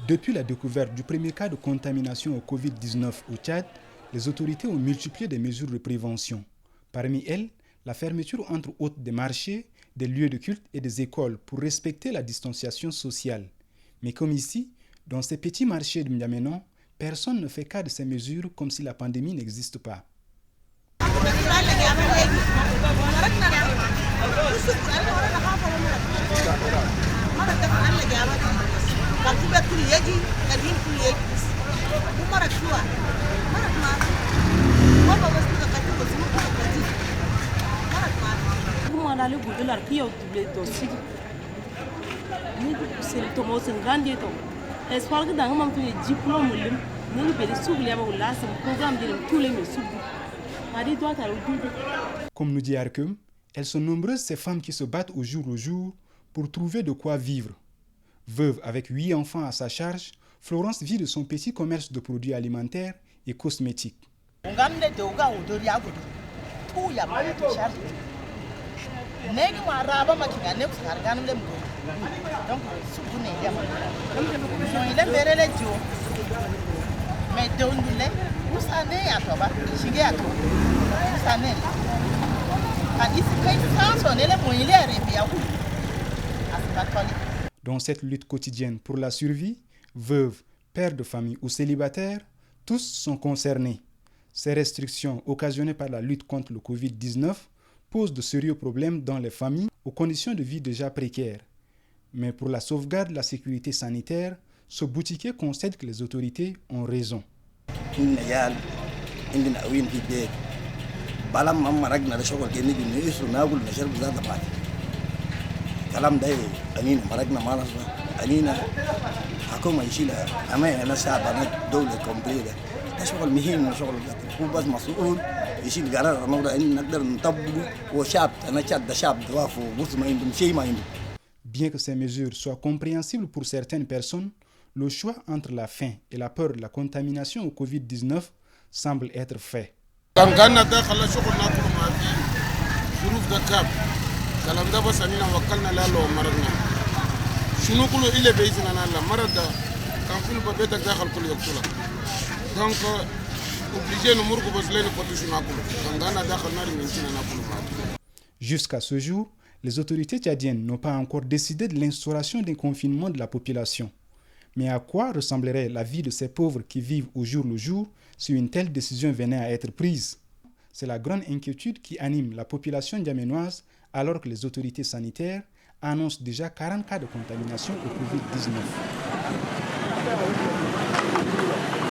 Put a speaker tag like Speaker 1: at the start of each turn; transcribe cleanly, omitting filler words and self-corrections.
Speaker 1: Depuis la découverte du premier cas de contamination au Covid-19 au Tchad, les autorités ont multiplié des mesures de prévention. Parmi elles, la fermeture entre autres des marchés, des lieux de culte et des écoles pour respecter la distanciation sociale. Mais comme ici, dans ces petits marchés de N'Djamena, personne ne fait cas de ces mesures comme si la pandémie n'existe pas. Comme nous dit Arkem, elles sont nombreuses ces femmes qui se battent au jour pour trouver de quoi vivre. Veuve avec 8 enfants à sa charge, Florence vit de son petit commerce de produits alimentaires et cosmétiques. Dans cette lutte quotidienne pour la survie, veuves, pères de famille ou célibataires, tous sont concernés. Ces restrictions occasionnées par la lutte contre le Covid-19 posent de sérieux problèmes dans les familles aux conditions de vie déjà précaires. Mais pour la sauvegarde de la sécurité sanitaire, ce boutiquier concède que les autorités ont raison. Bien que ces mesures soient compréhensibles pour certaines personnes, le choix entre la faim et la peur de la contamination au Covid-19 semble être fait. Jusqu'à ce jour, les autorités tchadiennes n'ont pas encore décidé de l'instauration d'un confinement de la population. Mais à quoi ressemblerait la vie de ces pauvres qui vivent au jour le jour si une telle décision venait à être prise? C'est la grande inquiétude qui anime la population n'djaménoise alors que les autorités sanitaires annoncent déjà 40 cas de contamination au Covid-19.